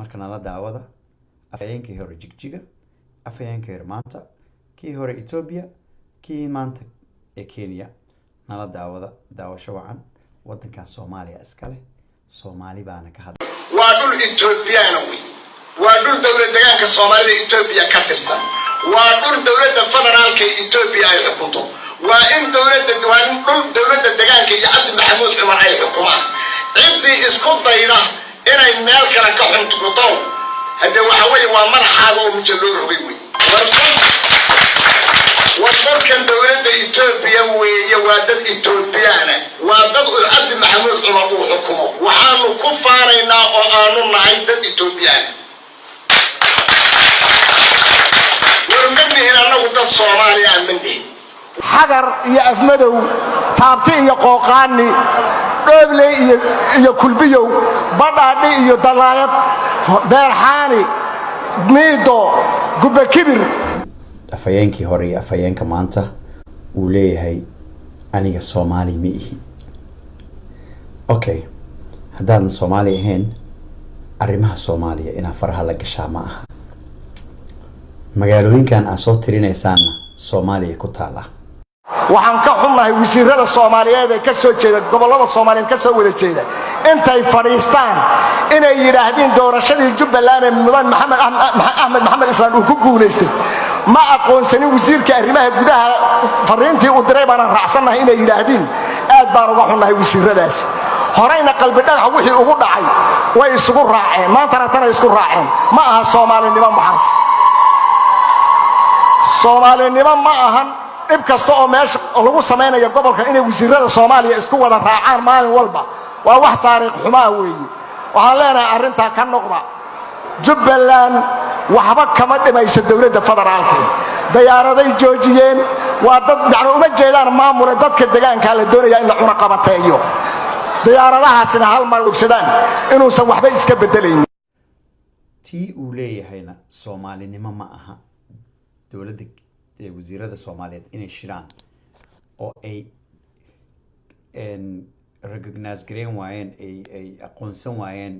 marka nala daawada afayeenkii hore Jigjiga, afayeenkii hore maanta, kii hore Ethiopia, kii maanta ee Kenya. nala daawada daawasho wacan wadankan Soomaaliya iska leh Soomaali baana ka hadlay waa dhul Ethiopian waa dhul dawlad deegaanka Soomaalida Ethiopia ka tirsan waa dhul dawladda federaalka Ethiopia ay xukunto waa in dawladda dawladda deegaanka iyo Cabdi Maxamuud Cumar ay xukumaan cidii isku dayda inay meel kale ka xuntuqdo hada waxa weeye waa madaxaaga oo mujalloo rogay waddankan dawladda Ethiopia weeye waa dad Ethiopian waa dad Cabdi Maxamuud Cumar uu xukumo waxaanu ku faanaynaa oo aanu nahay dad Ethiopian warmaniina lagu dad Soomaaliya mandi xagar iyo afmadow taabti iyo qooqaani dhoble iyo kulbiyow badhaadhi iyo dalaayad beerxaani miido gubakibir afayeenkii hore iyo afayeenka maanta uu leeyahay aniga Soomaali ma ihi okay haddaan Soomaali ahayn arrimaha Soomaaliya ina faraha la gashaa ma aha magaalooyinkan aan soo tirinaysaana Soomaaliya ku taala waxaan ka xunnahay wasiirada Soomaaliyeed ee ka soo jeeda gobolada Soomaaliyeed ka soo wada jeeda intay fadhiistaan inay yiraahdeen doorashadii Jubbaland ee mudan Maxamed Islaan uu ku guuleystay ma aqoonsanin wasiirka arrimaha gudaha fariintii uu diray baan raacsanahay inay yiraahdeen aad baan uga xunnahay wasiiradaas horeyna qalbi dhagax wixii ugu dhacay way isugu raaceen maanta tan isku raaceen ma aha Soomaalinimo maxas Soomaalinimo ma ahan ib kasta oo meesha lagu sameeyo gobolka inay wasiirada Soomaaliya isku wada raacaan maalin walba waa wax taariikh xumaa weeye waxaan leenahay arinta ka noqda Jubbaland waxba kama dhimayso dawladda federaalka diyaaraday joojiyeen waa dad macna uma jeedaan maamul dadka deegaanka la doonaya in la cuna qabateeyo diyaaradahaasina hal mar dhugsadaan inuusan waxba iska bedelayn tii uu leeyahayna Soomaalinimo ma aha dawladda wasiirada Soomaaliyeed inay shiraan oo ay recognize gareyn waayeen ay aqoonsan waayeen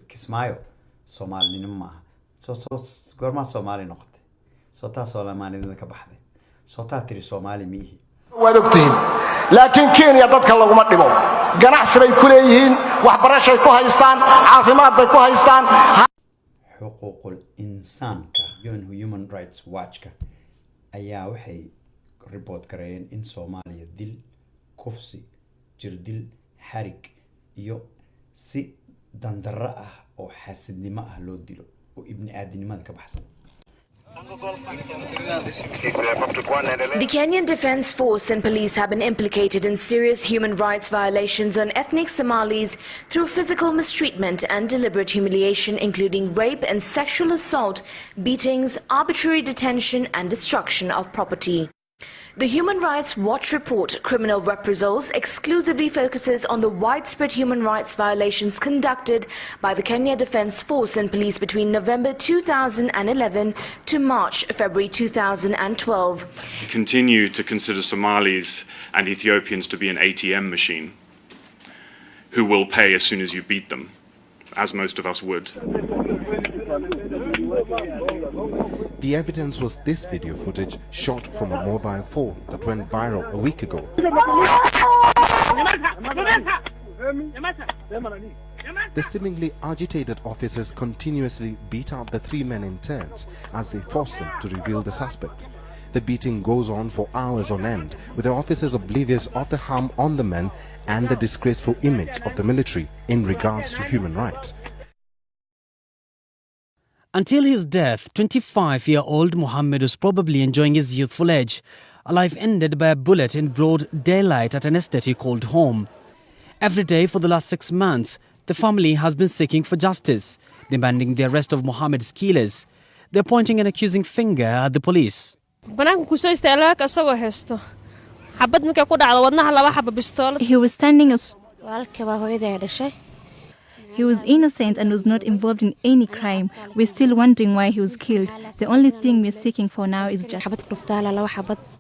Kismaayo Soomaalinimo ma aha soo goorma Soomaali noqotay soo taa Soomaalinimada ka baxday soo taa tiri Soomaali miihi waad ogtiin laakiin Kenya dadka laguma dhibo ganacsi bay ku leeyihiin waxbarasho ay ku haystaan caafimaad bay ku haystaan xuquuqul insaanka Human Rights Watch ayaa waxay report gareeyeen in Soomaaliya dil kufsi jirdil xarig iyo si dandarra ah oo xasidnimo ah loo dilo oo ibni aadinimada ka baxsan The Kenyan Defence Force and police have been implicated in serious human rights violations on ethnic Somalis through physical mistreatment and deliberate humiliation, including rape and sexual assault, beatings, arbitrary detention and destruction of property. The Human Rights Watch report, Criminal Reprisals, exclusively focuses on the widespread human rights violations conducted by the Kenya Defence Force and Police between November 2011 to February 2012. We continue to consider Somalis and Ethiopians to be an ATM machine who will pay as soon as you beat them, as most of us would. The evidence was this video footage shot from a mobile phone that went viral a week ago. The seemingly agitated officers continuously beat up the three men in turns as they forced them to reveal the suspects. The beating goes on for hours on end, with the officers oblivious of the harm on the men and the disgraceful image of the military in regards to human rights. Until his death, 25-year-old Mohammed was probably enjoying his youthful age, a life ended by a bullet in broad daylight at an estate he called home. Every day for the last 6 months, the family has been seeking for justice, demanding the arrest of Mohammed's killers. They're pointing an accusing finger at the police. He was standing up. He was innocent and was not involved in any crime. We're still wondering why he was killed. The only thing we're seeking for now is justice.